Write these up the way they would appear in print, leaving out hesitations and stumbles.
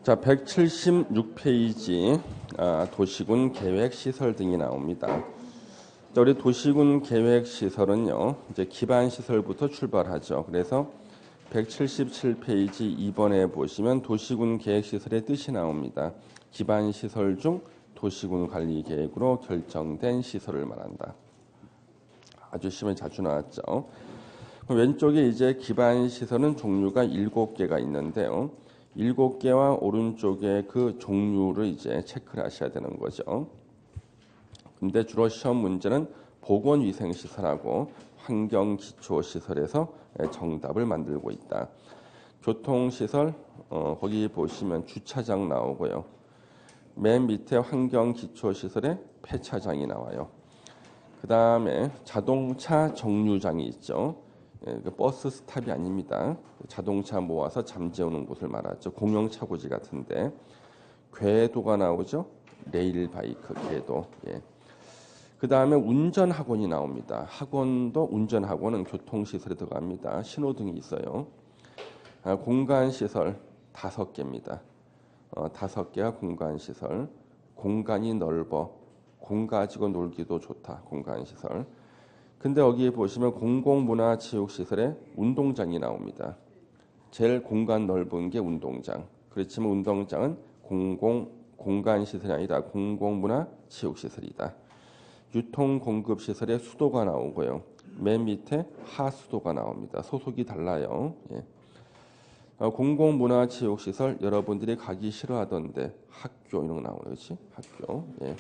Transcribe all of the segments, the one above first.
자, 176페이지 도시군 계획 시설 등이 나옵니다. 자, 우리 도시군 계획 시설은요, 이제 기반 시설부터 출발하죠. 그래서 177페이지 2번에 보시면 도시군 계획 시설의 뜻이 나옵니다. 기반 시설 중 도시군 관리 계획으로 결정된 시설을 말한다. 아주 시험에 자주 나왔죠. 왼쪽에 이제 기반 시설은 종류가 7개가 있는데요. 7개와 오른쪽에 그 종류를 이제 체크를 하셔야 되는 거죠. 근데 주로 시험 문제는 보건위생시설하고 환경기초시설에서 정답을 만들고 있다. 교통시설, 거기 보시면 주차장 나오고요. 맨 밑에 환경기초시설에 폐차장이 나와요. 그 다음에 자동차 정류장이 있죠. 버스 스탑이 아닙니다. 자동차 모아서 잠재우는 곳을 말하죠. 공영차고지 같은데. 궤도가 나오죠. 레일바이크 궤도. 예. 그 다음에 운전학원이 나옵니다. 학원도 운전학원은 교통시설에 들어갑니다. 신호등이 있어요. 공간시설 5개입니다. 5개가 공간시설. 공간이 넓어. 공 가지고 놀기도 좋다. 공간시설. 근데 여기 보시면 공공문화체육시설에 운동장이 나옵니다. 제일 공간 넓은 게 운동장. 그렇지만 운동장은 공간시설이 아니라 공공문화체육시설이다. 유통공급시설에 수도가 나오고요. 맨 밑에 하수도가 나옵니다. 소속이 달라요. 예. 공공문화체육시설 여러분들이 가기 싫어하던데 학교 이런 거 나오네. 그렇지? 학교. 예.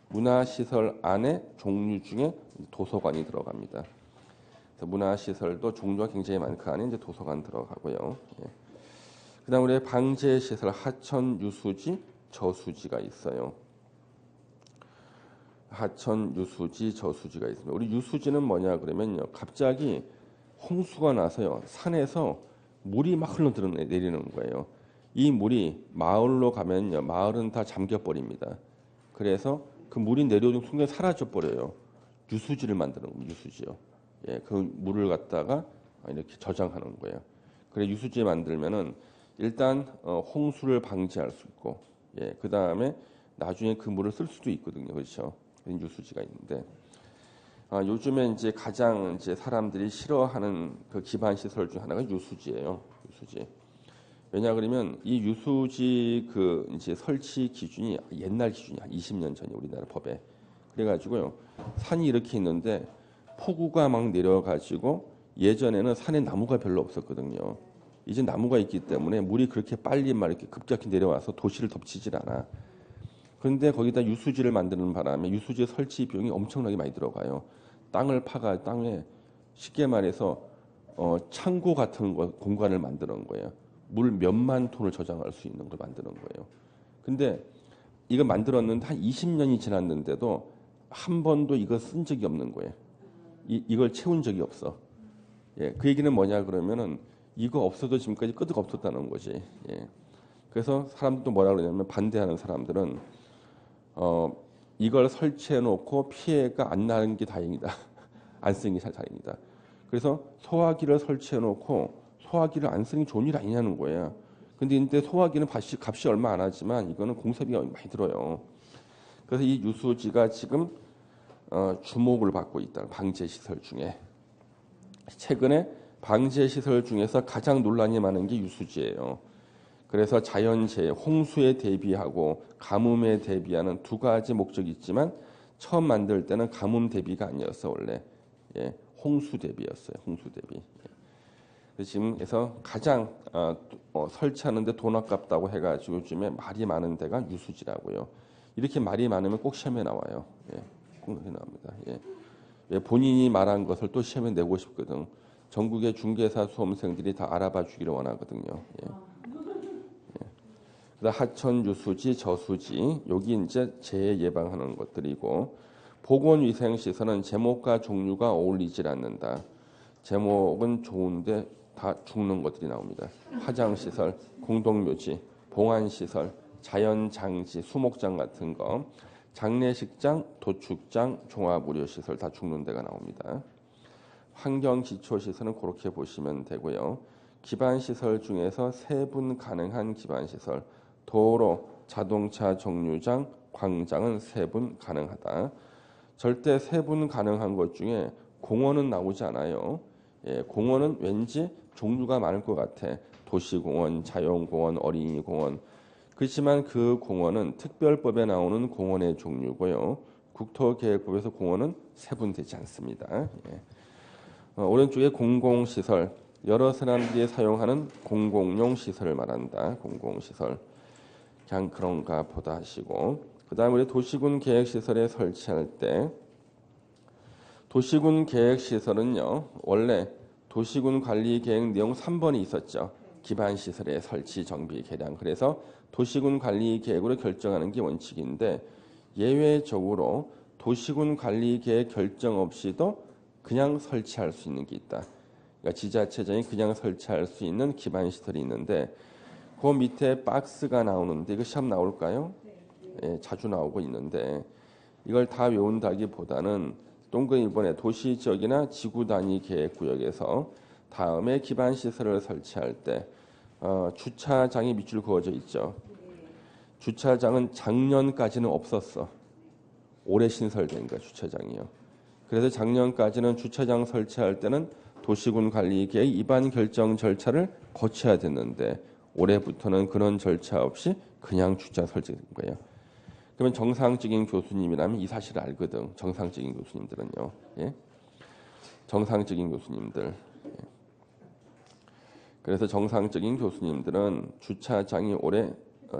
문화시설 안에 종류 중에 도서관이 들어갑니다. 그래서 문화시설도 종류가 굉장히 많고 그 안에 이제 도서관 들어가고요. 예. 그다음 우리 방제시설 하천, 유수지, 저수지가 있어요. 하천, 유수지, 저수지가 있습니다. 우리 유수지는 뭐냐 그러면요, 갑자기 홍수가 나서요 산에서 물이 막 흘러내리는 거예요. 이 물이 마을로 가면요 마을은 다 잠겨 버립니다. 그래서 그 물이 내려오는 순간 사라져 버려요. 유수지를 만드는 겁니다. 유수지요. 예, 그 물을 갖다가 이렇게 저장하는 거예요. 그래 유수지 만들면은 일단 홍수를 방지할 수 있고, 예, 그 다음에 나중에 그 물을 쓸 수도 있거든요. 그렇죠? 유수지가 있는데, 요즘에 이제 가장 이제 사람들이 싫어하는 그 기반 시설 중 하나가 유수지예요. 유수지. 왜냐 그러면 이 유수지 그 이제 설치 기준이 옛날 기준이야. 20년 전에 우리나라 법에. 그래가지고요 산이 이렇게 있는데 폭우가 막 내려가지고 예전에는 산에 나무가 별로 없었거든요. 이제 나무가 있기 때문에 물이 그렇게 빨리 막 이렇게 급격히 내려와서 도시를 덮치질 않아. 그런데 거기다 유수지를 만드는 바람에 유수지 설치 비용이 엄청나게 많이 들어가요. 땅을 파가 땅에 쉽게 말해서 창고 같은 공간을 만드는 거예요. 물 몇만 톤을 저장할 수 있는 걸 만드는 거예요. 근데 이거 만들었는데 한 20년이 지났는데도 한 번도 이거 쓴 적이 없는 거예요. 이걸 채운 적이 없어. 예, 그 얘기는 뭐냐 그러면은 이거 없어도 지금까지 끄떡 없었다는 거지. 예. 그래서 사람들도 뭐라 그러냐면 반대하는 사람들은 이걸 설치해 놓고 피해가 안 나는 게 다행이다. 안 쓰는 게 다행이다. 그래서 소화기를 설치해 놓고 소화기를 안 쓰는 게 좋은 일 아니냐는 거예요. 근데 소화기는 값이 얼마 안 하지만 이거는 공사비가 많이 들어요. 그래서 이 유수지가 지금 주목을 받고 있다. 방제시설 중에. 최근에 방제시설 중에서 가장 논란이 많은 게 유수지예요. 그래서 자연재해, 홍수에 대비하고 가뭄에 대비하는 두 가지 목적이 있지만 처음 만들 때는 가뭄 대비가 아니었어 원래. 예, 홍수 대비였어요. 홍수 대비. 예. 지금에서 가장 설치하는데 돈 아깝다고 해가지고 요즘에 말이 많은 데가 유수지라고요. 이렇게 말이 많으면 꼭 시험에 나와요. 예, 꼭 나옵니다. 예. 예, 본인이 말한 것을 또 시험에 내고 싶거든. 전국의 중개사 수험생들이 다 알아봐 주기를 원하거든요. 예. 하천, 유수지, 저수지 여기 이제 재해 예방하는 것들이고, 보건위생시설은 제목과 종류가 어울리질 않는다. 제목은 좋은데 다 죽는 것들이 나옵니다. 화장시설, 공동묘지, 봉안시설, 자연장지, 수목장 같은 거, 장례식장, 도축장, 종합의료시설 다 죽는 데가 나옵니다. 환경기초시설은 그렇게 보시면 되고요. 기반시설 중에서 세분 가능한 기반시설. 도로, 자동차 정류장, 광장은 세분 가능하다. 절대 세분 가능한 것 중에 공원은 나오지 않아요. 예, 공원은 왠지 종류가 많을 것 같아. 도시공원, 자연공원, 어린이공원. 그렇지만 그 공원은 특별법에 나오는 공원의 종류고요. 국토계획법에서 공원은 세분되지 않습니다. 예. 오른쪽에 공공시설, 여러 사람들이 사용하는 공공용 시설을 말한다. 공공시설. 그냥 그런가 보다 하시고, 그 다음에 우리 도시군 계획시설에 설치할 때, 도시군 계획시설은요, 원래 도시군 관리 계획 내용 3번이 있었죠. 기반시설의 설치, 정비, 개량. 그래서 도시군 관리 계획으로 결정하는 게 원칙인데, 예외적으로 도시군 관리 계획 결정 없이도 그냥 설치할 수 있는 게 있다. 그러니까 지자체장이 그냥 설치할 수 있는 기반시설이 있는데, 그 밑에 박스가 나오는데 이거 시험 나올까요? 예, 자주 나오고 있는데 이걸 다 외운다기보다는 동그라미 1번에 도시지역이나 지구 단위 계획구역에서 다음에 기반시설을 설치할 때 주차장이 밑줄 그어져 있죠. 주차장은 작년까지는 없었어. 올해 신설된 거야, 주차장이요. 그래서 작년까지는 주차장 설치할 때는 도시군 관리 계획 입안 결정 절차를 거쳐야 됐는데 올해부터는 그런 절차 없이 그냥 주차 설치된 거예요. 그러면 정상적인 교수님이라면 이 사실을 알거든. 정상적인 교수님들은요. 예? 정상적인 교수님들. 예. 그래서 정상적인 교수님들은 주차장이 올해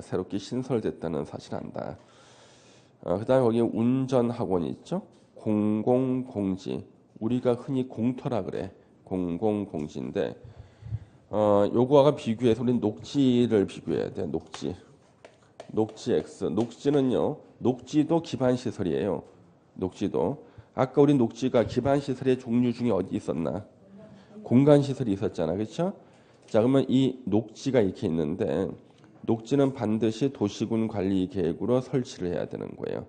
새롭게 신설됐다는 사실을 안다. 그다음에 거기 운전학원이 있죠. 공공공지. 우리가 흔히 공터라 그래. 공공공지인데 요거와 비교해서 우리는 녹지를 비교해야 돼. 녹지 X. 녹지는요. 녹지도 기반시설이에요. 녹지도. 아까 우리 녹지가 기반시설의 종류 중에 어디 있었나? 공간시설이 있었잖아. 그렇죠? 자, 그러면 이 녹지가 이렇게 있는데 녹지는 반드시 도시군 관리 계획으로 설치를 해야 되는 거예요.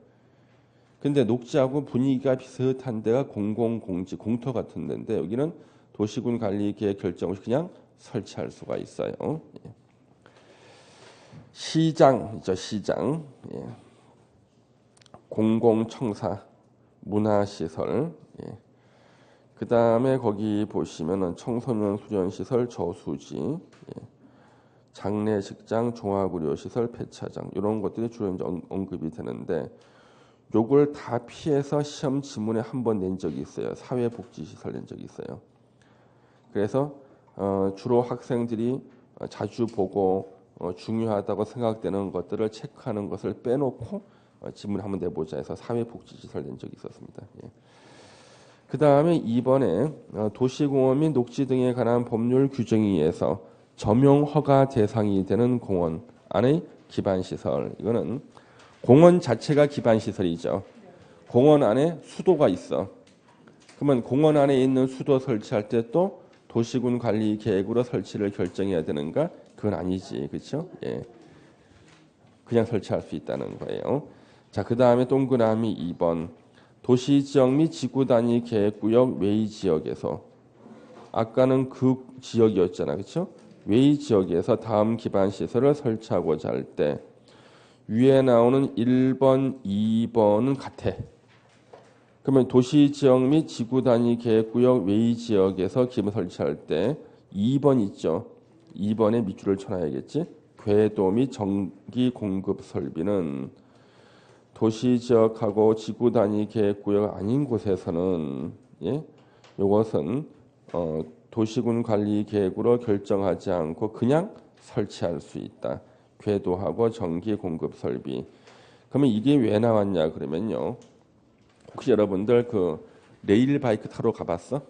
근데 녹지하고 분위기가 비슷한 데가 공공공지, 공터 같은 데인데 여기는 도시군 관리 계획 결정 없이 그냥 설치할 수가 있어요. 예. 시장이죠, 시장. 예. 공공청사, 문화시설. 예. 그 다음에 거기 보시면은 청소년 수련시설, 저수지, 예. 장례식장, 종합의료시설, 폐차장 이런 것들이 주로 이제 언급이 되는데 요걸 다 피해서 시험 지문에 한 번 낸 적이 있어요. 사회복지시설 낸 적이 있어요. 그래서 주로 학생들이 자주 보고 중요하다고 생각되는 것들을 체크하는 것을 빼놓고 지문을 한번 내보자 해서 사회복지시설 낸 적이 있었습니다. 예. 그 다음에 2번에 도시공원 및 녹지 등에 관한 법률 규정에 의해서 점용 허가 대상이 되는 공원 안의 기반시설. 이거는 공원 자체가 기반시설이죠. 공원 안에 수도가 있어. 그러면 공원 안에 있는 수도 설치할 때 또 도시군 관리 계획으로 설치를 결정해야 되는가? 그건 아니지. 그렇죠? 예. 그냥 설치할 수 있다는 거예요. 자, 그다음에 동그라미 2번. 도시지역 및 지구 단위 계획구역 외의 지역에서 아까는 그 지역이었잖아. 그렇죠? 외의 지역에서 다음 기반 시설을 설치하고자 할 때 위에 나오는 1번, 2번은 같아. 그러면 도시지역 및 지구 단위 계획구역 외의 지역에서 기반 설치할 때 2번 있죠. 2번에 밑줄을 쳐놔야겠지. 궤도 및 전기 공급 설비는 도시지역하고 지구 단위 계획구역 아닌 곳에서는 예? 이것은 도시군 관리 계획으로 결정하지 않고 그냥 설치할 수 있다. 궤도하고 전기 공급 설비. 그러면 이게 왜 나왔냐 그러면요. 혹시 여러분들 그 레일 바이크 타러 가봤어?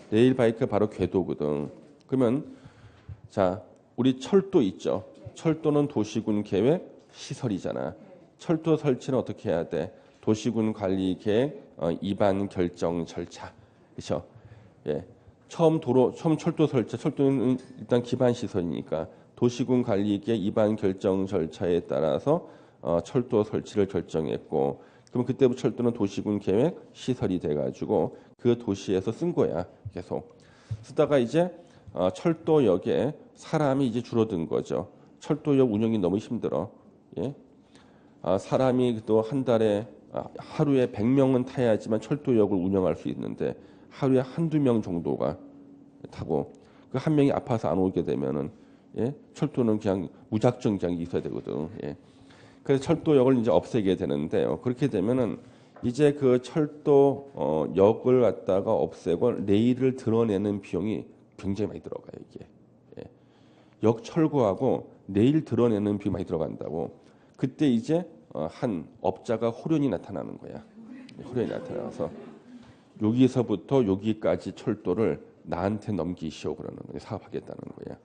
레일 바이크 바로 궤도거든. 그러면 자 우리 철도 있죠. 철도는 도시군 계획 시설이잖아. 철도 설치는 어떻게 해야 돼? 도시군 관리 계획 입안 결정 절차. 그렇죠? 예. 처음 철도 설치, 철도는 일단 기반 시설이니까 도시군 관리 계획 입안 결정 절차에 따라서 철도 설치를 결정했고, 그럼 그때부터 철도는 도시군 계획 시설이 돼가지고 그 도시에서 쓴 거야. 계속 쓰다가 이제 철도역에 사람이 이제 줄어든 거죠. 철도역 운영이 너무 힘들어. 예? 사람이 또 한 달에 하루에 100명은 타야지만 철도역을 운영할 수 있는데 하루에 한두 명 정도가 타고 그 한 명이 아파서 안 오게 되면은 예? 철도는 그냥 무작정 그냥 있어야 되거든. 예? 그래서 철도역을 이제 없애게 되는데요. 그렇게 되면은 이제 그 철도 역을 갖다가 없애고 레일을 드러내는 비용이 굉장히 많이 들어가요. 이게 예. 역 철거하고 레일 드러내는 비용이 많이 들어간다고. 그때 이제 한 업자가 호련이 나타나는 거야. 호련이 나타나서 여기서부터 여기까지 철도를 나한테 넘기시오 그러는 거예요. 사업하겠다는 거야.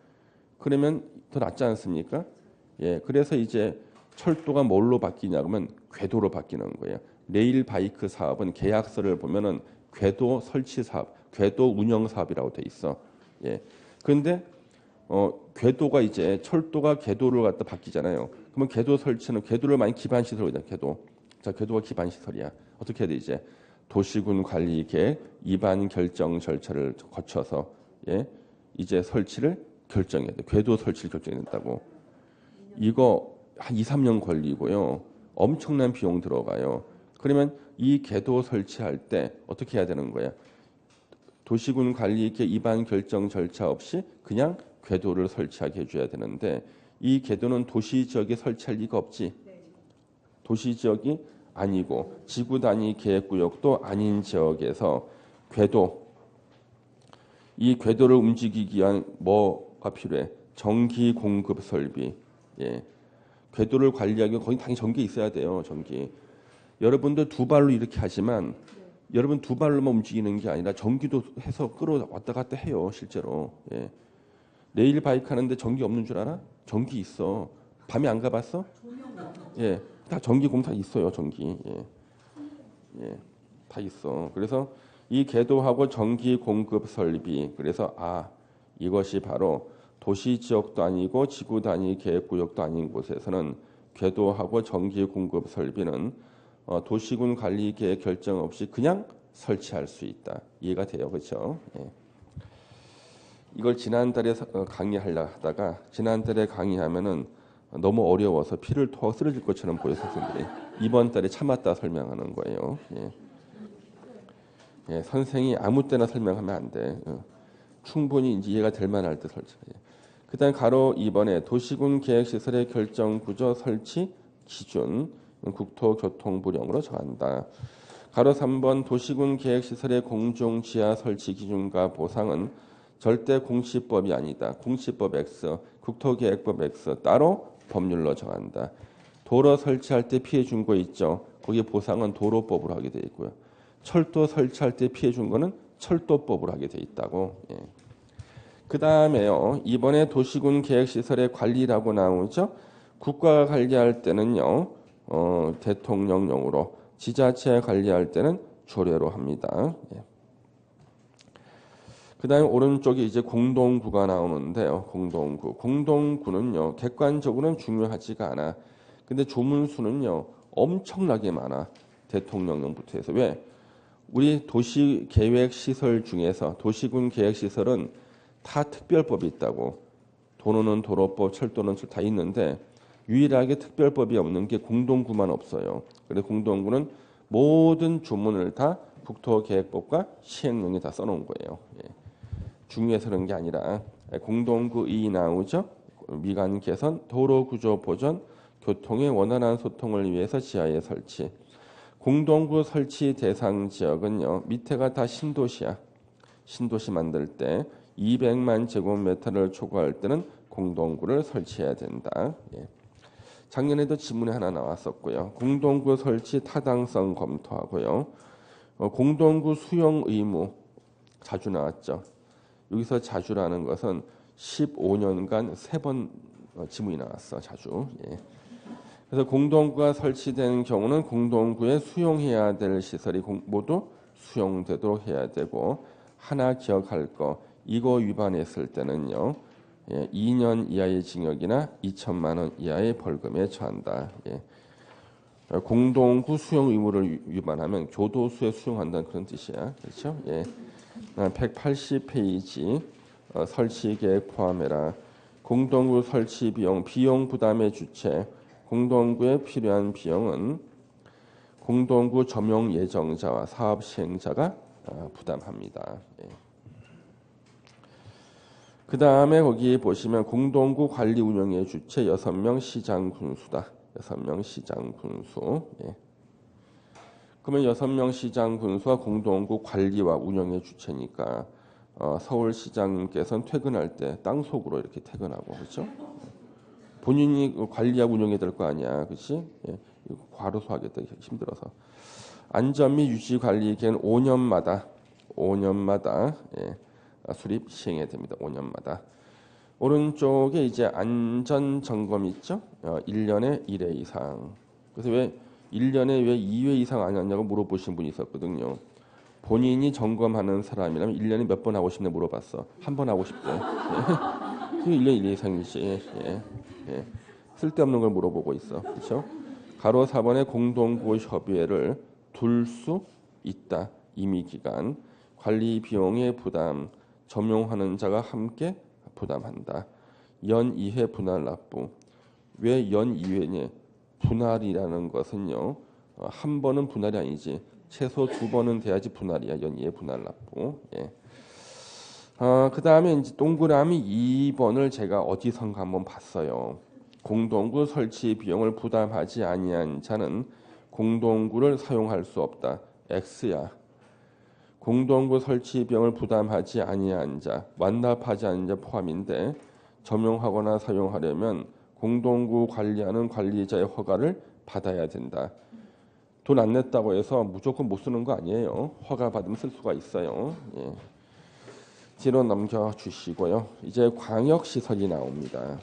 그러면 더 낫지 않습니까? 예, 그래서 이제 철도가 뭘로 바뀌냐 그러면 궤도로 바뀌는 거예요. 레일 바이크 사업은 계약서를 보면은 궤도 설치 사업, 궤도 운영 사업이라고 돼 있어. 예. 그런데 궤도가 이제 철도가 궤도를 갖다 바뀌잖아요. 그러면 궤도 설치는 궤도를 많이 기반 시설이다. 궤도. 자, 궤도가 기반 시설이야. 어떻게 해야 돼 이제 도시군 관리 계획 입안 결정 절차를 거쳐서 예, 이제 설치를 결정해야 돼. 궤도 설치를 결정해야 된다고. 이거 한 2, 3년 걸리고요. 엄청난 비용 들어가요. 그러면 이 궤도 설치할 때 어떻게 해야 되는 거야? 도시군 관리계 입안 결정 절차 없이 그냥 궤도를 설치하게 해줘야 되는데 이 궤도는 도시 지역에 설치할 리가 없지. 도시 지역이 아니고 지구 단위 계획구역도 아닌 지역에서 궤도 이 궤도를 움직이기 위한 뭐가 필요해? 전기 공급 설비. 예. 궤도를 관리하기 거기 당연히 전기 있어야 돼요. 전기. 여러분들 두 발로 이렇게 하지만 여러분 두 발로만 움직이는 게 아니라 전기도 해서 끌어 왔다 갔다 해요. 실제로. 예. 레일 바이크 하는데 전기 없는 줄 알아? 전기 있어. 밤에 안 가봤어? 예. 다 전기 공사 있어요. 전기. 예. 예. 다 있어. 그래서 이 궤도하고 전기 공급 설비. 그래서 이것이 바로 도시 지역도 아니고 지구 단위 계획 구역도 아닌 곳에서는 궤도하고 전기 공급 설비는 도시군 관리 계획 결정 없이 그냥 설치할 수 있다. 이해가 돼요. 그렇죠? 예. 이걸 지난달에 강의하려 하다가 지난달에 강의하면은 너무 어려워서 피를 토하고 쓰러질 것처럼 보여 선생님들이 이번 달에 참았다 설명하는 거예요. 예. 예, 선생이 아무 때나 설명하면 안 돼. 충분히 이제 이해가 될 만할 때 설치해. 그다음 가로 2번에 도시군 계획시설의 결정 구조 설치 기준 국토교통부령으로 정한다. 가로 3번 도시군 계획시설의 공중 지하 설치 기준과 보상은 절대 공시법이 아니다. 공시법 X, 국토계획법 X 따로 법률로 정한다. 도로 설치할 때 피해 준 거 있죠. 거기 보상은 도로법으로 하게 돼 있고요. 철도 설치할 때 피해 준 거는 철도법으로 하게 돼 있다고. 예. 그 다음에요. 이번에 도시군 계획시설의 관리라고 나오죠. 국가가 관리할 때는요. 대통령령으로 지자체 관리할 때는 조례로 합니다. 예. 그 다음에 오른쪽에 이제 공동구가 나오는데요. 공동구. 공동구는요. 객관적으로는 중요하지가 않아. 근데 조문수는요. 엄청나게 많아. 대통령령부터 해서. 왜? 우리 도시계획시설 중에서 도시군 계획시설은 다 특별법이 있다고. 도로는 도로법, 철도는 다 있는데 유일하게 특별법이 없는 게 공동구만 없어요. 그래서 공동구는 모든 조문을 다 국토계획법과 시행령에 다 써놓은 거예요. 예. 중요해서 그런 게 아니라 공동구 2 나오죠. 미관 개선, 도로 구조 보전, 교통의 원활한 소통을 위해서 지하에 설치. 공동구 설치 대상 지역은요. 밑에가 다 신도시야. 신도시 만들 때 200만 제곱미터를 초과할 때는 공동구를 설치해야 된다. 예. 작년에도 지문에 하나 나왔었고요. 공동구 설치 타당성 검토하고요. 공동구 수용 의무 자주 나왔죠. 여기서 자주라는 것은 15년간 3번 지문이 나왔어. 자주. 예. 그래서 공동구가 설치된 경우는 공동구에 수용해야 될 시설이 모두 수용되도록 해야 되고 하나 기억할 거 이거 위반했을 때는요. 예, 2년 이하의 징역이나 2천만 원 이하의 벌금에 처한다. 예. 공동구 수용 의무를 위반하면 교도소에 수용한다는 그런 뜻이야. 그렇죠? 예. 180페이지 설치 계획 포함해라. 공동구 설치 비용 부담의 주체. 공동구에 필요한 비용은 공동구 점용 예정자와 사업 시행자가 부담합니다. 예. 그 다음에 거기 보시면 공동구 관리 운영의 주체 6명 시장 군수다. 6명 시장 군수. 예. 그러면 6명 시장 군수와 공동구 관리와 운영의 주체니까 서울시장님께서는 퇴근할 때 땅속으로 이렇게 퇴근하고 그렇죠? 본인이 관리하고 운영해야 될 거 아니야, 그렇지? 예. 과로소하겠다 힘들어서. 안전 및 유지 관리 기간 5년마다 예. 수립 시행해야 됩니다. 5년마다. 오른쪽에 이제 안전 점검 있죠? 1년에 1회 이상. 그래서 왜 1년에 왜 2회 이상 안 하냐고 물어보신 분이 있었거든요. 본인이 점검하는 사람이라면 1년에 몇 번 하고 싶냐 물어봤어. 한 번 하고 싶대. 예. 1년에 1회 이상이지. 예. 예. 쓸데없는 걸 물어보고 있어. 그렇죠? 가로 4번의 공동구 협의회를 둘 수 있다. 임의 기간. 관리 비용의 부담. 점용하는 자가 함께 부담한다. 연 2회 분할 납부. 왜 연 2회냐? 분할이라는 것은요. 한 번은 분할이 아니지. 최소 2번은 돼야지 분할이야. 연 2회 분할 납부. 예. 그 다음에 이제 동그라미 2번을 제가 어디선가 한번 봤어요. 공동구 설치 비용을 부담하지 아니한 자는 공동구를 사용할 수 없다. X야. 공동구 설치 비용을 부담하지 아니한 자, 완납하지 않은 자 포함인데 점용하거나 사용하려면 공동구 관리하는 관리자의 허가를 받아야 된다. 돈 안 냈다고 해서 무조건 못 쓰는 거 아니에요. 허가 받으면 쓸 수가 있어요. 예. 뒤로 넘겨주시고요. 이제 광역시설이 나옵니다.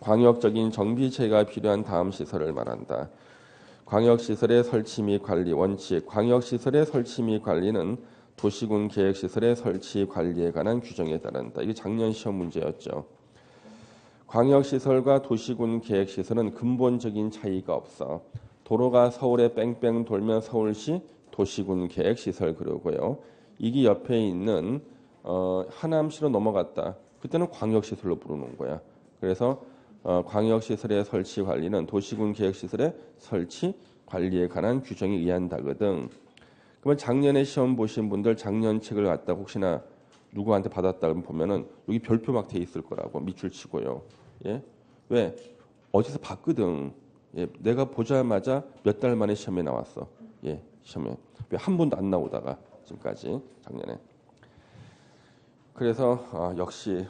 광역적인 정비체가 필요한 다음 시설을 말한다. 광역시설의 설치 및 관리 원칙. 광역시설의 설치 및 관리는 도시군 계획시설의 설치 관리에 관한 규정에 따른다. 이게 작년 시험 문제였죠. 광역시설과 도시군 계획시설은 근본적인 차이가 없어. 도로가 서울에 뺑뺑 돌면 서울시 도시군 계획시설 그러고요. 이게 옆에 있는 하남시로 넘어갔다. 그때는 광역시설로 부르는 거야. 그래서 광역시설의 설치 관리는 도시군 계획시설의 설치 관리에 관한 규정에 의한다거든. 그러면 작년에 시험 보신 분들 작년 책을 갖다 혹시나 누구한테 받았다 보면은 여기 별표 막 돼 있을 거라고 밑줄 치고요. 예? 왜? 어디서 봤거든. 예, 내가 보자마자 몇 달 만에 시험에 나왔어. 예, 시험에. 왜 한 번도 안 나오다가 지금까지 작년에. 그래서 역시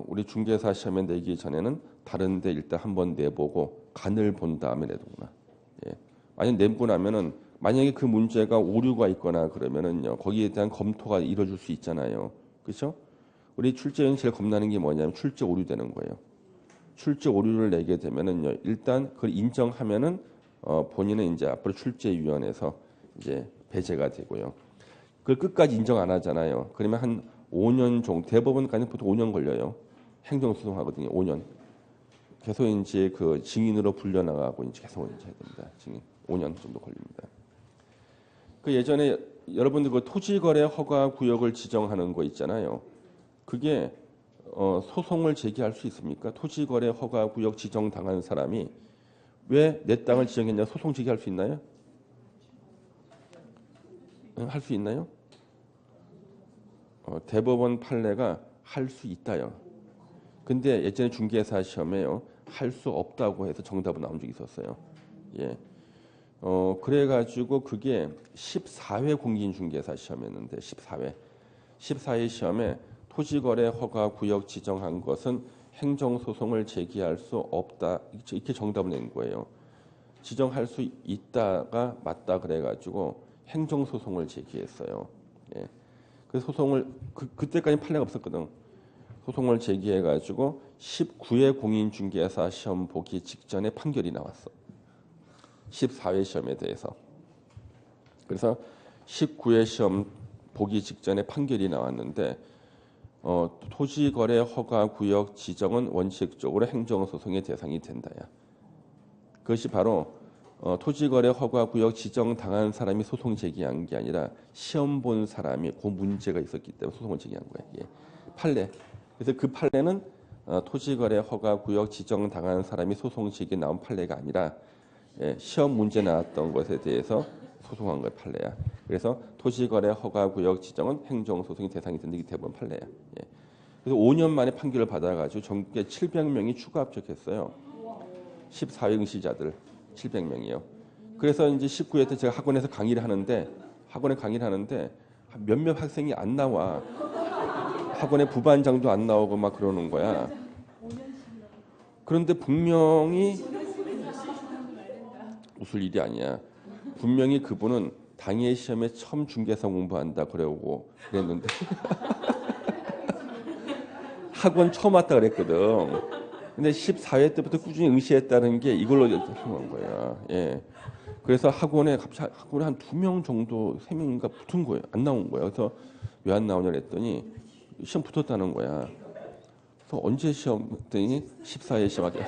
우리 중개사 시험에 내기 전에는 다른데 일단 한번 내보고 간을 본 다음에 내는구나. 예. 만약 내고 나면은 만약에 그 문제가 오류가 있거나 그러면은요 거기에 대한 검토가 이루어질 수 있잖아요. 그렇죠? 우리 출제員제일 겁나는 게 뭐냐면 출제 오류되는 거예요. 출제 오류를 내게 되면은요 일단 그걸 인정하면은 본인은 이제 앞으로 출제위원회에서 이제 배제가 되고요. 그걸 끝까지 인정 안 하잖아요. 그러면 한 5년 정도 대법원까지 보통 5년 걸려요. 행정소송하거든요. 5년. 계속 이제 그 증인으로 불려나가고 이제 계속 이제 해야 됩니다. 증인 5년 정도 걸립니다. 그 예전에 여러분들 그 토지거래 허가 구역을 지정하는 거 있잖아요. 그게 소송을 제기할 수 있습니까? 토지거래 허가 구역 지정 당한 사람이 왜 내 땅을 지정했냐 소송 제기할 수 있나요? 할 수 있나요? 대법원 판례가 할 수 있다요. 근데 예전에 중개사 시험에요. 할 수 없다고 해서 정답은 나온 적이 있었어요. 예. 그래가지고 그게 14회 공인중개사 시험이었는데 14회 시험에 토지거래 허가 구역 지정한 것은 행정소송을 제기할 수 없다. 이렇게 정답을 낸 거예요. 지정할 수 있다가 맞다 그래가지고 행정소송을 제기했어요. 예. 그 소송을 그때까지 판례가 없었거든. 소송을 제기해가지고 19회 공인중개사 시험 보기 직전에 판결이 나왔어. 14회 시험에 대해서. 그래서 19회 시험 보기 직전에 판결이 나왔는데 토지거래 허가 구역 지정은 원칙적으로 행정소송의 대상이 된다야. 그것이 바로 토지거래 허가구역 지정당한 사람이 소송 제기한 게 아니라 시험 본 사람이 그 문제가 있었기 때문에 소송을 제기한 거예요. 예. 판례. 그래서 그 판례는 토지거래 허가구역 지정당한 사람이 소송 제기에 나온 판례가 아니라 예, 시험 문제 나왔던 것에 대해서 소송한 거예요. 판례야. 그래서 토지거래 허가구역 지정은 행정소송이 대상이 된다. 이게 대법원 판례야. 예. 그래서 5년 만에 판결을 받아가지고 전국에 700명이 추가 합격했어요. 14회 응시자들 700명이요. 그래서 이제 19회 때 제가 학원에 강의를 하는데 몇몇 학생이 안 나와. 학원에 부반장도 안 나오고 막 그러는 거야. 그런데 분명히 웃을 일이 아니야. 분명히 그분은 당일 시험에 처음 중개사 공부한다 그러고 그랬는데 학원 처음 왔다 그랬거든. 근데 14회 때부터 꾸준히 응시했다는 게 이걸로 한 거야. 예. 그래서 학원에 갑자기 한 2명 정도, 3명인가 붙은 거예요. 안 나온 거예요. 그래서 왜 안 나오냐 그랬더니 시험 붙었다는 거야. 그래서 언제 시험 했더니 14회 시험 하게.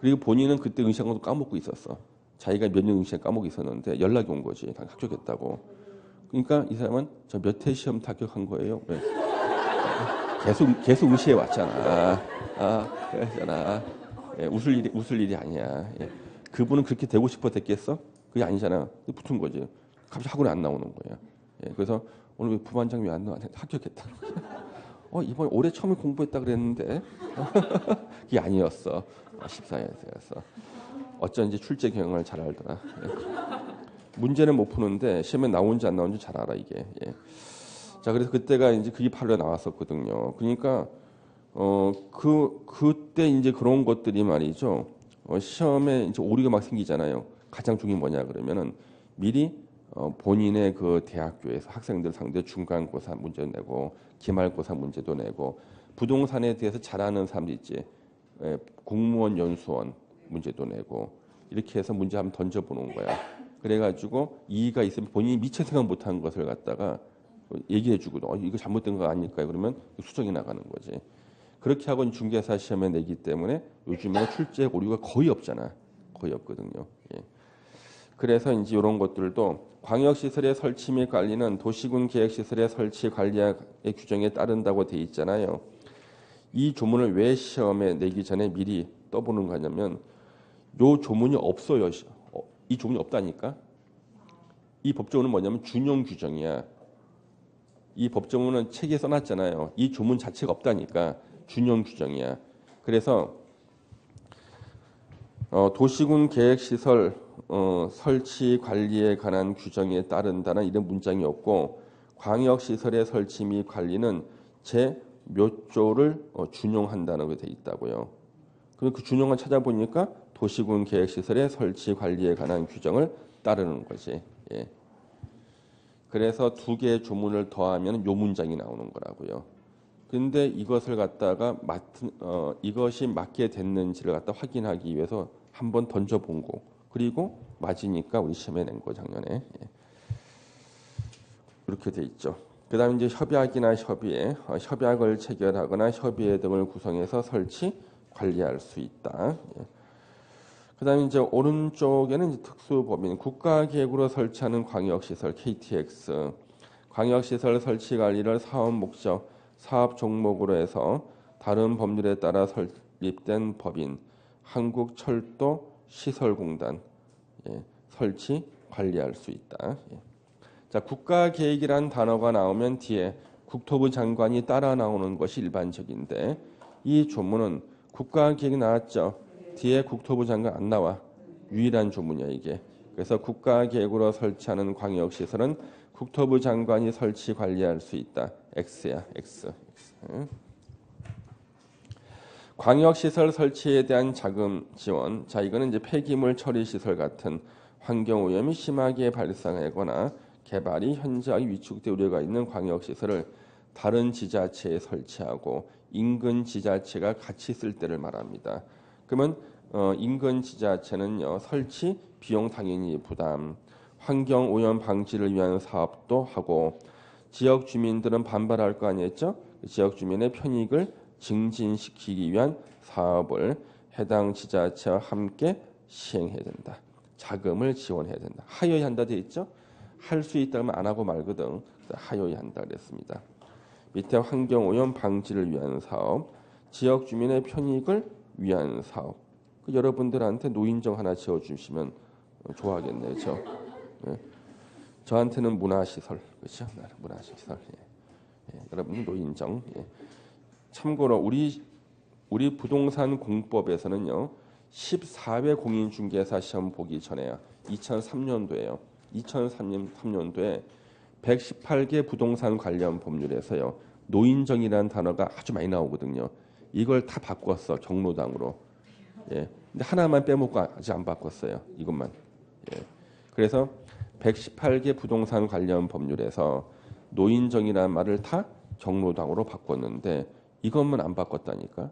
그리고 본인은 그때 응시한 것도 까먹고 있었어. 자기가 몇 년 응시한 까먹고 있었는데 연락이 온 거지. 합격했다고. 그러니까 이 사람은 저 몇 회 시험 합격한 거예요. 왜? 계속 응시해 왔잖아. 그랬잖아. 예, 웃을 일이 아니야. 예. 그분은 그렇게 되고 싶어 됐겠어? 그게 아니잖아. 붙은 거지. 갑자기 학원에 안 나오는 거야. 예, 그래서 오늘 왜 부반장 왜 안 나와? 합격했다. 이번에 올해 처음에 공부했다 그랬는데 그게 아니었어. 14년생이었어. 어쩐지 출제 경영을 잘 알더라. 예. 문제는 못 푸는데 시험에 나온지 안 나온지 잘 알아 이게. 예. 자, 그래서 그때가 이제 그게 판례 나왔었거든요. 그러니까 그때 이제 그런 것들이 말이죠. 시험에 이제 오류가 막 생기잖아요. 가장 중요한 뭐냐 그러면은 미리 본인의 그 대학교에서 학생들 상대 중간고사 문제도 내고 기말고사 문제도 내고 부동산에 대해서 잘 아는 사람들 있지. 예, 공무원 연수원 문제도 내고 이렇게 해서 문제 한번 던져보는 거야. 그래가지고 이의가 있으면 본인이 미처 생각 못한 것을 갖다가 얘기해주고 이거 잘못된 거 아닐까요? 그러면 수정이 나가는 거지. 그렇게 하고 중개사 시험에 내기 때문에 요즘에는 출제 오류가 거의 없잖아. 거의 없거든요. 예. 그래서 이제 이런 것들도 광역시설의 설치 및 관리는 도시군 계획시설의 설치 관리의 규정에 따른다고 돼 있잖아요. 이 조문을 왜 시험에 내기 전에 미리 떠보는 거냐면 요 조문이 없어요. 이 조문이 없다니까. 이 법조문은 뭐냐면 준용 규정이야. 이 법조문은 책에 써놨잖아요. 이 조문 자체가 없다니까. 준용 규정이야. 그래서 도시군 계획시설 설치 관리에 관한 규정에 따른다는 이런 문장이 없고 광역시설의 설치 및 관리는 제 몇 조를 준용한다는 게 돼 있다고요. 그럼 그 준용을 찾아보니까 도시군 계획시설의 설치 관리에 관한 규정을 따르는 거지. 예. 그래서 두 개의 조문을 더하면 요 문장이 나오는 거라고요. 근데 이것을 갖다가 이것이 맞게 됐는지를 갖다 확인하기 위해서 한번 던져본 거. 그리고 맞으니까 우리 시험에 낸 거 작년에. 예. 이렇게 돼 있죠. 그다음에 이제 협약이나 협의회, 협약을 체결하거나 협의회 등을 구성해서 설치 관리할 수 있다. 예. 그다음에 이제 오른쪽에는 이제 특수법인 국가계획으로 설치하는 광역시설 KTX, 광역시설 설치 관리를 사업 목적, 사업 종목으로 해서 다른 법률에 따라 설립된 법인 한국철도 시설공단 예, 설치 관리할 수 있다. 예. 자, 국가계획이란 단어가 나오면 뒤에 국토부 장관이 따라 나오는 것이 일반적인데 이 조문은 국가계획 나왔죠. 뒤에 국토부 장관 안 나와. 유일한 조문이야 이게. 그래서 국가계획으로 설치하는 광역시설은 국토부 장관이 설치 관리할 수 있다. X야, X. 광역시설 설치에 대한 자금 지원. 자, 이거는 이제 폐기물 처리 시설 같은 환경 오염이 심하게 발생하거나 개발이 현저하게 위축될 우려가 있는 광역시설을 다른 지자체에 설치하고 인근 지자체가 같이 쓸 때를 말합니다. 그러면 인근 지자체는요 설치 비용 당연히 부담, 환경 오염 방지를 위한 사업도 하고 지역 주민들은 반발할 거 아니겠죠? 지역 주민의 편익을 증진시키기 위한 사업을 해당 지자체와 함께 시행해야 된다. 자금을 지원해야 된다. 하여야 한다 돼 있죠? 할 수 있다면 안 하고 말거든. 하여야 한다 그랬습니다. 밑에 환경오염 방지를 위한 사업, 지역 주민의 편익을 위한 사업. 여러분들한테 노인정 하나 지어주시면 좋아하겠네요. 예. 저한테는 문화시설, 그렇죠? 문화시설. 예. 여러분 노인정. 예. 참고로 우리 부동산 공법에서는요, 14회 공인중개사 시험 보기 전에요. 2003년도에요. 2003년도에 118개 부동산 관련 법률에서요, 노인정이라는 단어가 아주 많이 나오거든요. 이걸 다 바꿨어, 경로당으로. 예. 근데 하나만 빼먹고 아직 안 바꿨어요. 이것만. 예. 그래서 118개 부동산 관련 법률에서 노인정이라는 말을 다 경로당으로 바꿨는데 이것만 안 바꿨다니까.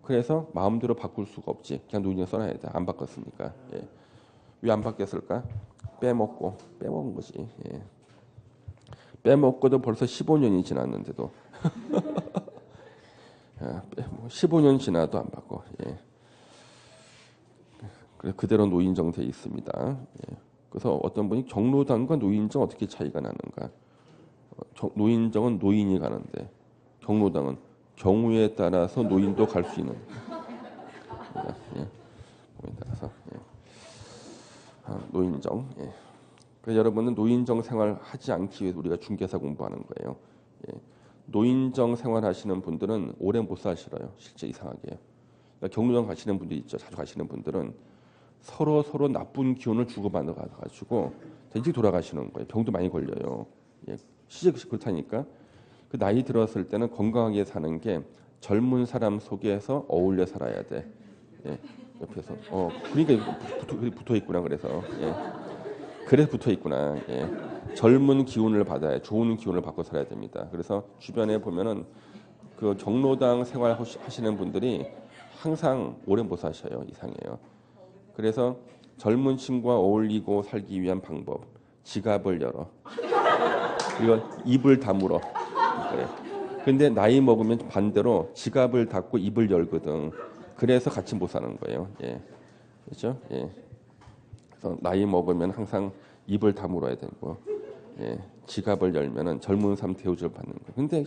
그래서 마음대로 바꿀 수가 없지. 그냥 노인정 써놔야 돼. 안 바꿨으니까. 예. 왜 안 바뀌었을까? 빼먹은 거지. 예. 빼먹고도 벌써 15년이 지났는데도 15년 지나도 안 바꿔. 예. 그대로 노인정 돼 있습니다. 예. 그래서 어떤 분이 경로당과 노인정 어떻게 차이가 나는가? 노인정은 노인이 가는데 경로당은 경우에 따라서 노인도 갈 수 있는. 예. 경우에 따라서. 예. 노인정. 예. 그래서 여러분은 노인정 생활 하지 않기 위해서 우리가 중개사 공부하는 거예요. 예. 노인정 생활하시는 분들은 오래 못 사시러요. 실제 이상하게. 그러니까 경로당 가시는 분들 있죠. 자주 가시는 분들은 서로 나쁜 기운을 주고받아 가지고 일찍 돌아가시는 거예요. 병도 많이 걸려요. 예. 실제 그렇다니까. 그 나이 들었을 때는 건강하게 사는 게 젊은 사람 속에서 어울려 살아야 돼. 예. 옆에서. 그러니까 붙어 있구나. 그래서. 예. 그래서 붙어 있구나. 예. 젊은 기운을 받아야 좋은 기운을 받고 살아야 됩니다. 그래서 주변에 보면은 그 경로당 생활 하시는 분들이 항상 오래 못 사셔요. 이상해요. 그래서 젊은 친구와 어울리고 살기 위한 방법, 지갑을 열어. 그리고 입을 다물어. 그래. 근데 나이 먹으면 반대로 지갑을 닫고 입을 열거든. 그래서 같이 못 사는 거예요. 예. 그렇죠? 예. 그래서 나이 먹으면 항상 입을 다물어야 되고, 예. 지갑을 열면은 젊은 사람 대우를 받는 거예요. 근데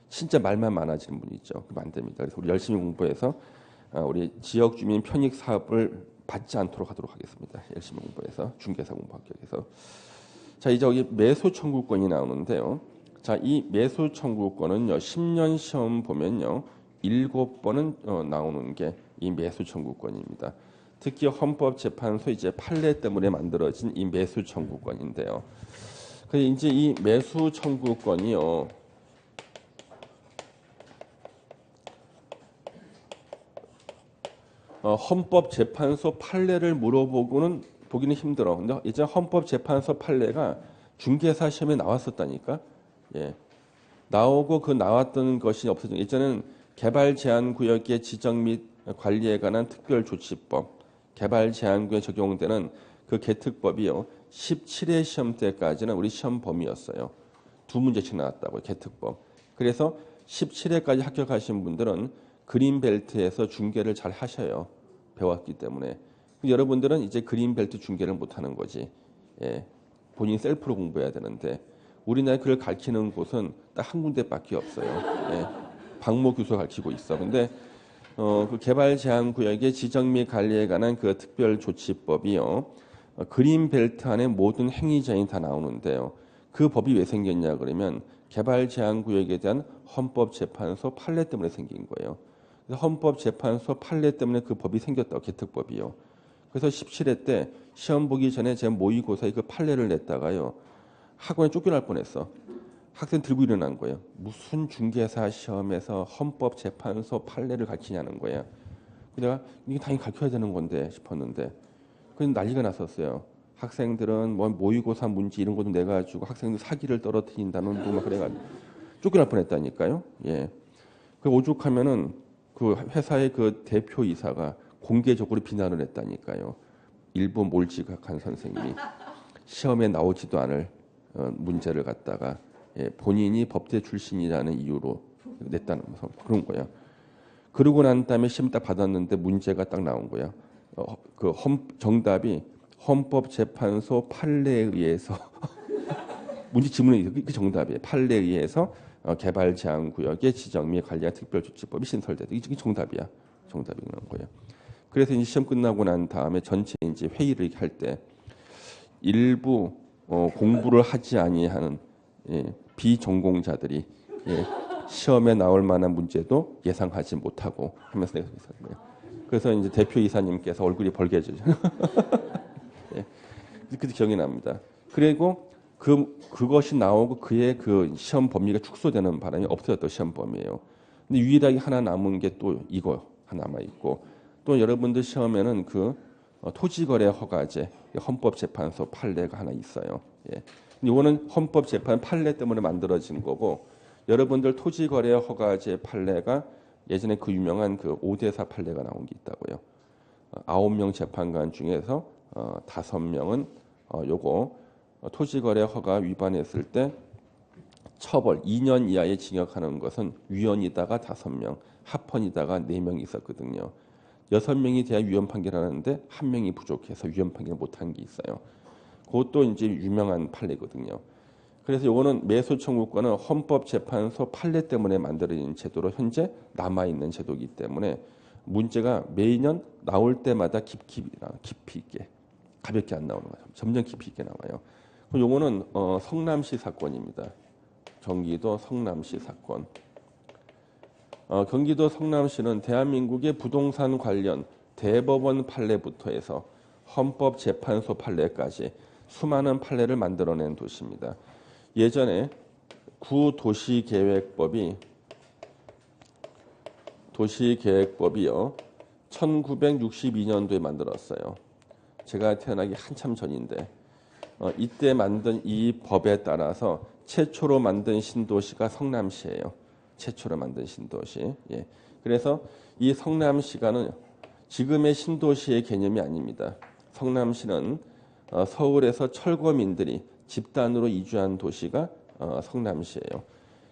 진짜 말만 많아지는 분이 있죠. 그럼 안 됩니다. 그래서 우리 열심히 공부해서 우리 지역 주민 편익 사업을 받지 않도록 하도록 하겠습니다. 열심히 공부해서 중개사 공부 합격해서. 자, 이제 여기 매수 청구권이 나오는데요. 자, 이 매수 청구권은요, 10년 시험 보면요, 7번은 나오는 게 이 매수 청구권입니다. 특히 헌법재판소 이제 판례 때문에 만들어진 이 매수 청구권인데요. 그래서 이제 이 매수 청구권이요, 헌법재판소 판례를 물어보고는 보기는 힘들어. 근데 이제 헌법재판소 판례가 중개사 시험에 나왔었다니까. 예. 나오고 그 나왔던 것이 없어진. 예전에는 개발 제한 구역의 지정 및 관리에 관한 특별조치법, 개발 제한 구역에 적용되는 그 개특법이요. 17회 시험 때까지는 우리 시험 범위였어요. 2문제씩 나왔다고요. 개특법. 그래서 17회까지 합격하신 분들은 그린벨트에서 중개를 잘 하셔요. 배웠기 때문에. 여러분들은 이제 그린벨트 중개를 못하는 거지. 예. 본인이 셀프로 공부해야 되는데 우리나라에 그걸 가르치는 곳은 딱 한 군데밖에 없어요. 예. 박모 교수가 가르치고 있어. 근데 그 개발 제한 구역의 지정 및 관리에 관한 그 특별조치법이요. 그린벨트 안에 모든 행위자인 다 나오는데요. 그 법이 왜 생겼냐 그러면 개발 제한 구역에 대한 헌법재판소 판례 때문에 생긴 거예요. 그래서 헌법재판소 판례 때문에 그 법이 생겼다고, 개특법이요. 그래서 17회 때 시험 보기 전에 제 모의고사에 그 판례를 냈다가요, 학원에 쫓겨날 뻔했어. 학생 들고 일어난 거예요. 무슨 중개사 시험에서 헌법재판소 판례를 가르치냐는 거예요. 내가 이게 당연히 가르쳐야 되는 건데 싶었는데, 그래서 난리가 났었어요. 학생들은 뭐 모의고사 문제 이런 것도 내가지고 학생들 사기를 떨어뜨린다는 둥 막 그래가지고 쫓겨날 뻔했다니까요. 예. 그 오죽하면은 그 회사의 그 대표이사가 공개적으로 비난을 했다니까요. 일부 몰지각한 선생님이 시험에 나오지도 않을 문제를 갖다가 본인이 법대 출신이라는 이유로 냈다는 그런 거야. 그러고 난 다음에 시험 딱 받았는데 문제가 딱 나온 거야. 정답이 헌법재판소 판례에 의해서 문제 지문이 그 정답이에요. 판례에 의해서 개발 제한 구역의 지정 및 관리한 특별조치법이 신설됐다. 이게 정답이야. 정답이 나온 거예요. 그래서 이제 시험 끝나고 난 다음에 전체 이제 회의를 할 때 일부 공부를 하지 아니하는 비전공자들이 시험에 나올 만한 문제도 예상하지 못하고 하면서 내가 있었네요. 그래서 이제 대표 이사님께서 얼굴이 벌개지죠. 그때 기억이 납니다. 그리고 그것이 나오고 그의 그 시험 범위가 축소되는 바람에 없어졌던 시험 범위예요. 근데 유일하게 하나 남은 게 또 이거 하나 남아 있고 또 여러분들 시험에는 그 토지거래 허가제 헌법재판소 판례가 하나 있어요. 예. 이거는 헌법재판 판례 때문에 만들어진 거고 여러분들 토지거래 허가제 판례가 예전에 그 유명한 그 5대4 판례가 나온 게 있다고요. 9명 재판관 중에서 5명은 요거 토지거래 허가 위반했을 때 처벌 2년 이하의 징역하는 것은 위헌이다가 5명, 합헌이다가 4명이 있었거든요. 6명이 돼야 위헌 판결하는데 1명이 부족해서 위헌 판결 못한 게 있어요. 그것도 이제 유명한 판례거든요. 그래서 이거는 매수 청구권은 헌법재판소 판례 때문에 만들어진 제도로 현재 남아있는 제도이기 때문에 문제가 매년 나올 때마다 깊이 있게 가볍게 안 나오는 거죠. 점점 깊이 있게 나와요. 그럼 요거는 성남시 사건입니다. 경기도 성남시 사건. 경기도 성남시는 대한민국의 부동산 관련 대법원 판례부터 해서 헌법재판소 판례까지 수많은 판례를 만들어낸 도시입니다. 예전에 구도시계획법이요 1962년도에 만들었어요. 제가 태어나기 한참 전인데 이때 만든 이 법에 따라서 최초로 만든 신도시가 성남시예요. 최초로 만든 신도시. 예. 그래서 이 성남시가는 지금의 신도시의 개념이 아닙니다. 성남시는 서울에서 철거민들이 집단으로 이주한 도시가 성남시예요.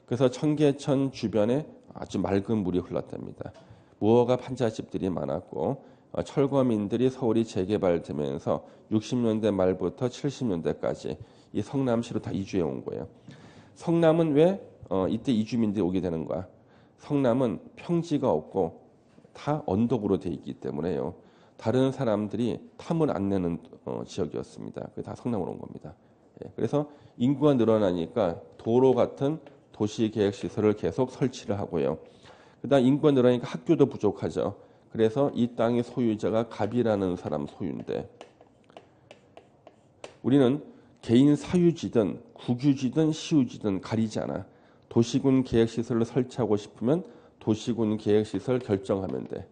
그래서 청계천 주변에 아주 맑은 물이 흘렀답니다. 무허가 판자집들이 많았고 철거민들이 서울이 재개발되면서 60년대 말부터 70년대까지 이 성남시로 다 이주해 온 거예요. 성남은 왜 이때 이주민들이 오게 되는 거야? 성남은 평지가 없고 다 언덕으로 돼 있기 때문에요. 다른 사람들이 탐을 안 내는 지역이었습니다. 그게 다 성남으로 온 겁니다. 예, 그래서 인구가 늘어나니까 도로 같은 도시계획시설을 계속 설치를 하고요. 그다음 인구가 늘어나니까 학교도 부족하죠. 그래서 이 땅의 소유자가 갑이라는 사람 소유인데 우리는 개인 사유지든 국유지든 시유지든 가리지 않아. 도시군 계획시설을 설치하고 싶으면 도시군 계획시설 결정하면 돼.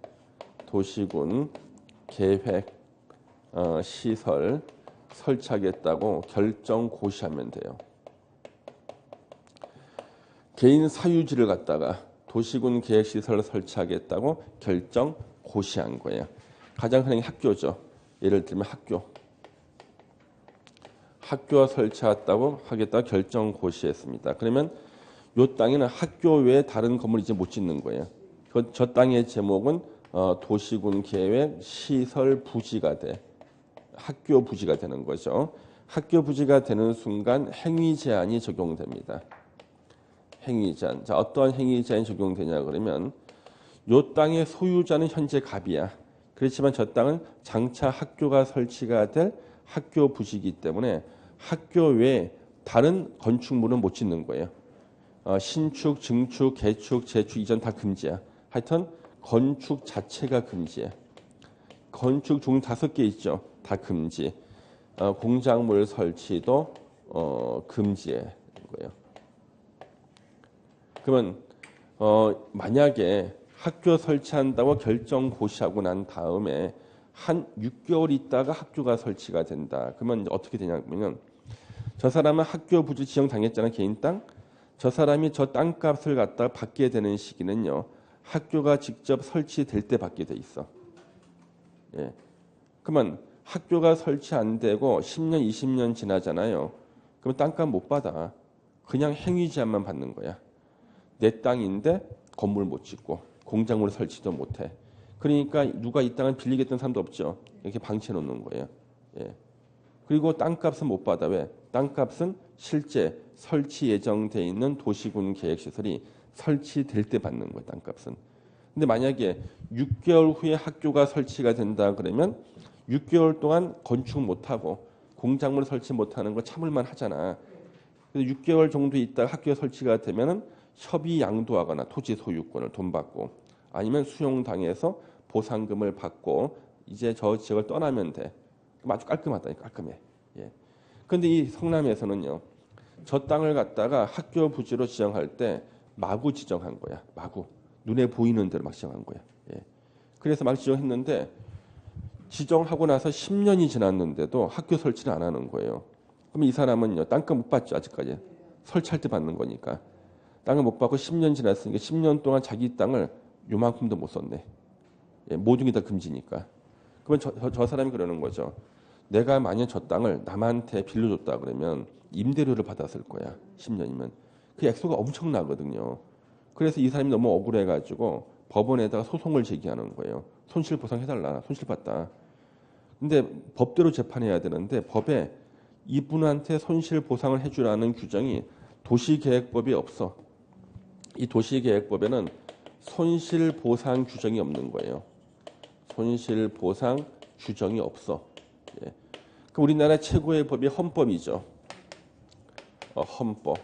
도시군 계획 시설 설치하겠다고 결정 고시하면 돼요. 개인 사유지를 갖다가 도시군 계획시설을 설치하겠다고 결정 고시한 거예요. 가장 흔한 게 학교죠. 예를 들면 학교 설치했다고 하겠다 결정 고시했습니다. 그러면 이 땅에는 학교 외에 다른 건물 이제 못 짓는 거예요. 저 땅의 제목은 도시군 계획 시설 부지가 돼. 학교 부지가 되는 거죠. 학교 부지가 되는 순간 행위 제한이 적용됩니다. 행위 제한. 자, 어떠한 행위 제한이 적용되냐 그러면 이 땅의 소유자는 현재 갑이야. 그렇지만 저 땅은 장차 학교가 설치가 될 학교 부지이기 때문에 학교 외에 다른 건축물은 못 짓는 거예요. 신축, 증축, 개축, 재축 이전 다 금지야. 하여튼 건축 자체가 금지야. 건축 종 5개 있죠. 다 금지. 공작물 설치도 금지해 거예요. 그러면 만약에 학교 설치한다고 결정 고시하고 난 다음에 한 6개월 있다가 학교가 설치가 된다. 그러면 이제 어떻게 되냐면 저 사람은 학교 부지 지정 당했잖아. 개인 땅. 저 사람이 저 땅값을 갖다 받게 되는 시기는요. 학교가 직접 설치될 때 받게 돼 있어. 예. 그러면 학교가 설치 안 되고 10년, 20년 지나잖아요. 그럼 땅값 못 받아. 그냥 행위 제한만 받는 거야. 내 땅인데 건물 못 짓고 공작물 설치도 못 해. 그러니까 누가 이 땅을 빌리겠다는 사람도 없죠. 이렇게 방치해 놓는 거예요. 예. 그리고 땅값은 못 받아. 왜? 땅값은 실제 설치 예정돼 있는 도시군 계획시설이 설치될 때 받는 거예요. 땅값은. 근데 만약에 6개월 후에 학교가 설치가 된다 그러면 6개월 동안 건축 못하고 공작물 설치 못하는 거 참을만 하잖아. 그래서 6개월 정도 있다가 학교 설치가 되면은 협의 양도하거나 토지 소유권을 돈 받고 아니면 수용당해서 보상금을 받고 이제 저 지역을 떠나면 돼. 아주 깔끔하다. 깔끔해. 예. 근데 이 성남에서는요. 저 땅을 갖다가 학교 부지로 지정할 때 마구 지정한 거야. 마구. 눈에 보이는 대로 막 지정한 거야. 예. 그래서 막 지정했는데 지정하고 나서 10년이 지났는데도 학교 설치를 안 하는 거예요. 그럼 이 사람은요. 땅값 못 받죠. 아직까지. 설치할 때 받는 거니까. 땅을 못 받고 10년 지났으니까 10년 동안 자기 땅을 요만큼도 못 썼네. 예, 모든 게 다 금지니까. 그러면 저 사람이 그러는 거죠. 내가 만약 저 땅을 남한테 빌려줬다 그러면 임대료를 받았을 거야. 10년이면. 그 액수가 엄청나거든요. 그래서 이 사람이 너무 억울해가지고 법원에다가 소송을 제기하는 거예요. 손실보상해달라. 손실봤다. 근데 법대로 재판해야 되는데 법에 이분한테 손실보상을 해주라는 규정이 도시계획법이 없어. 이 도시계획법에는 손실보상 규정이 없는 거예요. 손실보상 규정이 없어. 예. 그 우리나라 최고의 법이 헌법이죠. 헌법.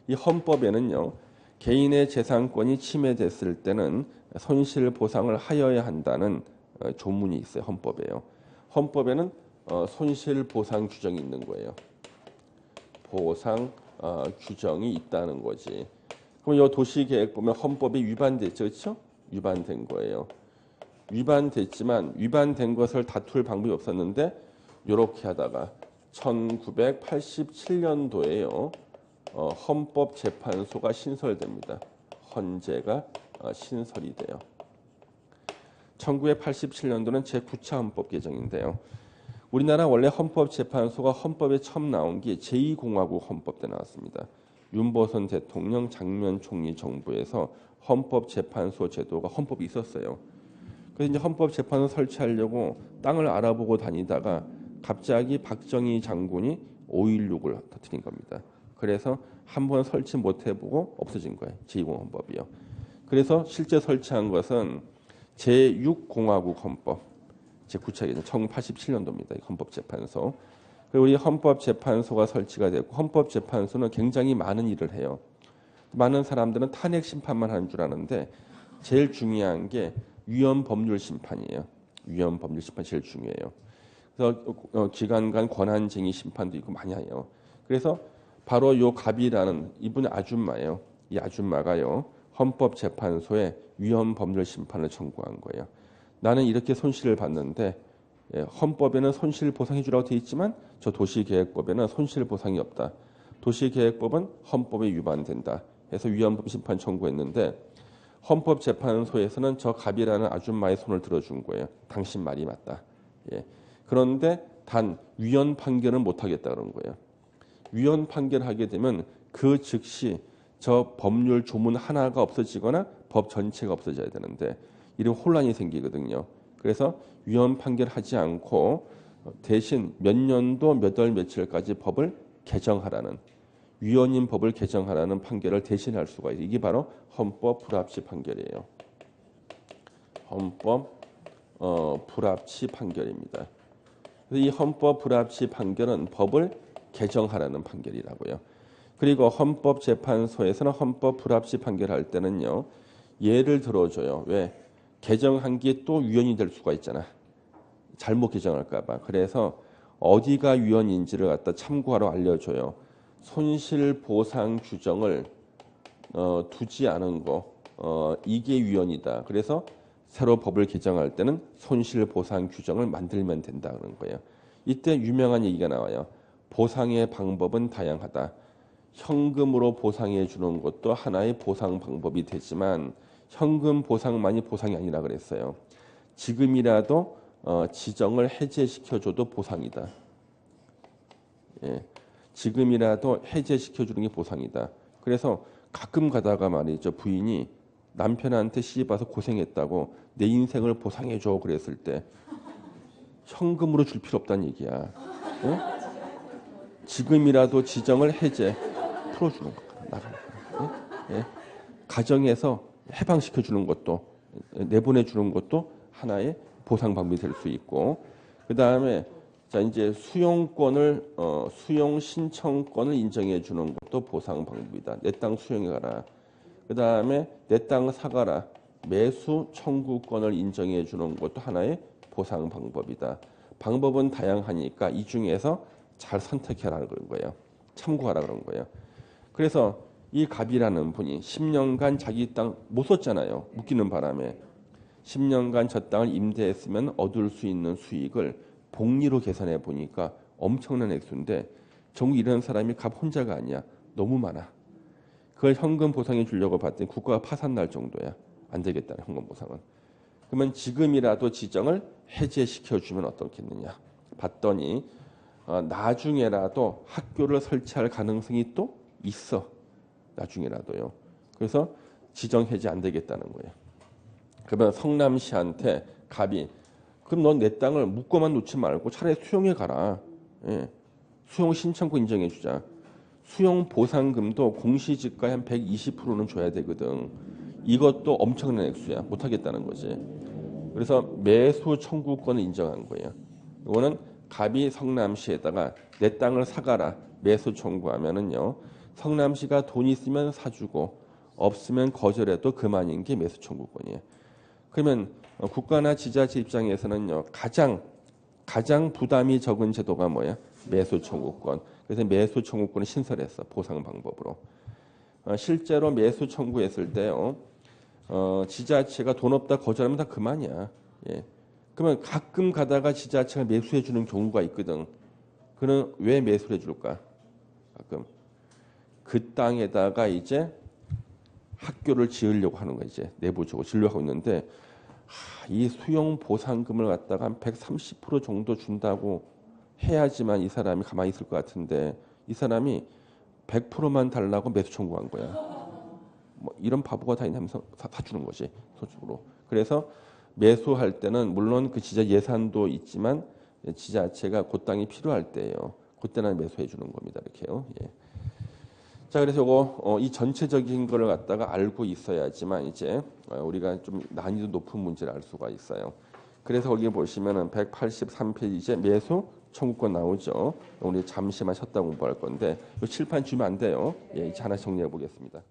이 헌법에는요. 개인의 재산권이 침해됐을 때는 손실보상을 하여야 한다는 조문이 있어요. 헌법에요. 헌법에는 손실보상 규정이 있는 거예요. 보상 규정이 있다는 거지. 그럼 이 도시계획 보면 헌법에 위반됐죠, 그렇죠? 위반된 거예요. 위반됐지만 위반된 것을 다툴 방법이 없었는데 이렇게 하다가 1987년도에요. 헌법재판소가 신설됩니다. 헌재가 신설이 돼요. 1987년도는 제9차 헌법 개정인데요. 우리나라 원래 헌법재판소가 헌법에 처음 나온 게 제2공화국 헌법 때 나왔습니다. 윤보선 대통령 장면 총리 정부에서 헌법재판소 제도가 헌법이 있었어요. 그래서 이제 헌법재판소 설치하려고 땅을 알아보고 다니다가 갑자기 박정희 장군이 5.16을 터뜨린 겁니다. 그래서 한번 설치 못 해보고 없어진 거예요. 제2공헌법이요. 그래서 실제 설치한 것은 제6공화국 헌법, 제9차 개정 1987년도입니다. 헌법재판소. 그리고 우리 헌법재판소가 설치가 됐고 헌법재판소는 굉장히 많은 일을 해요. 많은 사람들은 탄핵 심판만 하는 줄 아는데 제일 중요한 게 위헌법률 심판이에요. 위헌법률 심판 제일 중요해요. 그래서 기관 간 권한쟁의 심판도 있고 많이 해요. 그래서 바로 요 갑이라는 이분의 아줌마예요. 이 아줌마가요. 헌법재판소에 위헌법률 심판을 청구한 거예요. 나는 이렇게 손실을 봤는데 헌법에는 손실보상해 주라고 돼 있지만 저 도시계획법에는 손실보상이 없다. 도시계획법은 헌법에 위반된다. 해서 위헌법 심판 청구했는데 헌법재판소에서는 저 갑이라는 아줌마의 손을 들어준 거예요. 당신 말이 맞다. 예. 그런데 단 위헌 판결은 못하겠다 그런 거예요. 위헌 판결하게 되면 그 즉시 저 법률 조문 하나가 없어지거나 법 전체가 없어져야 되는데 이런 혼란이 생기거든요. 그래서 위헌 판결하지 않고 대신 몇 년도 몇 월 며칠까지 법을 개정하라는 위헌인 법을 개정하라는 판결을 대신할 수가 있어요. 이게 바로 헌법 불합치 판결이에요. 헌법 불합치 판결입니다. 이 헌법 불합치 판결은 법을 개정하라는 판결이라고요. 그리고 헌법재판소에서는 헌법 불합치 판결할 때는요. 예를 들어줘요. 왜? 개정한 게 또 위헌이 될 수가 있잖아. 잘못 개정할까 봐. 그래서 어디가 위헌인지를 갖다 참고하러 알려줘요. 손실보상 규정을 두지 않은 거 이게 위헌이다. 그래서 새로 법을 개정할 때는 손실보상 규정을 만들면 된다 그런 거예요. 이때 유명한 얘기가 나와요. 보상의 방법은 다양하다. 현금으로 보상해 주는 것도 하나의 보상 방법이 되지만 현금 보상만이 보상이 아니라 그랬어요. 지금이라도 지정을 해제시켜줘도 보상이다. 예. 지금이라도 해제시켜주는 게 보상이다. 그래서 가끔 가다가 말이죠. 부인이 남편한테 시집와서 고생했다고 내 인생을 보상해줘 그랬을 때 현금으로 줄 필요 없다는 얘기야. 예? 지금이라도 지정을 해제 풀어주는 겁니다. 나가는 거예요. 예? 예? 가정에서 해방시켜 주는 것도 내보내 주는 것도 하나의 보상 방법이 될 수 있고 그 다음에 자 이제 수용 신청권을 인정해 주는 것도 보상 방법이다. 내 땅 수용해 가라. 그 다음에 내 땅 사가라. 매수 청구권을 인정해 주는 것도 하나의 보상 방법이다. 방법은 다양하니까 이 중에서 잘 선택해라 그런 거예요. 참고하라 그런 거예요. 그래서 이 갑이라는 분이 10년간 자기 땅 못 썼잖아요. 묶이는 바람에 10년간 저 땅을 임대했으면 얻을 수 있는 수익을 복리로 계산해 보니까 엄청난 액수인데 전국 이런 사람이 갑 혼자가 아니야. 너무 많아. 그걸 현금 보상해 주려고 봤더니 국가가 파산 날 정도야. 안 되겠다는 현금 보상은. 그러면 지금이라도 지정을 해제시켜 주면 어떻겠느냐. 봤더니 나중에라도 학교를 설치할 가능성이 또 있어. 나중에라도요. 그래서 지정 해제 안 되겠다는 거예요. 그러면 성남시한테 갑이 그럼 넌 내 땅을 묶어만 놓지 말고 차라리 수용해 가라. 예. 수용 신청권 인정해 주자. 수용 보상금도 공시지가의 한 120%는 줘야 되거든. 이것도 엄청난 액수야. 못 하겠다는 거지. 그래서 매수 청구권을 인정한 거예요. 이거는 갑이 성남시에다가 내 땅을 사가라. 매수 청구하면은요. 성남시가 돈 있으면 사주고 없으면 거절해도 그만인 게 매수 청구권이에요. 그러면 국가나 지자체 입장에서는요. 가장 부담이 적은 제도가 뭐야? 매수 청구권. 그래서 매수 청구권을 신설했어. 보상 방법으로. 실제로 매수 청구했을 때요. 지자체가 돈 없다 거절하면 다 그만이야. 예. 그러면 가끔 가다가 지자체가 매수해 주는 경우가 있거든. 그는 왜 매수를 해줄까? 가끔 그 땅에다가 이제 학교를 지으려고 하는 거야. 이제 내부적으로 지으려고 하고 있는데 이 수용 보상금을 갖다가 한 130% 정도 준다고 해야지만 이 사람이 가만히 있을 것 같은데 이 사람이 100%만 달라고 매수 청구한 거야. 뭐 이런 바보가 다 있냐면서 사주는 거지. 소식으로. 그래서 매수할 때는 물론 그 지자 예산도 있지만 지자체가 그 땅이 필요할 때예요. 그때는 매수해 주는 겁니다. 이렇게요. 예. 자, 그래서 이거 이 전체적인 거를 갖다가 알고 있어야지만 이제 우리가 좀 난이도 높은 문제를 알 수가 있어요. 그래서 거기 보시면은 183페이지에 매수 청구권 나오죠. 우리 잠시만 쉬었다 공부할 건데 이 칠판 주면 안 돼요. 예, 이제 하나 정리해 보겠습니다.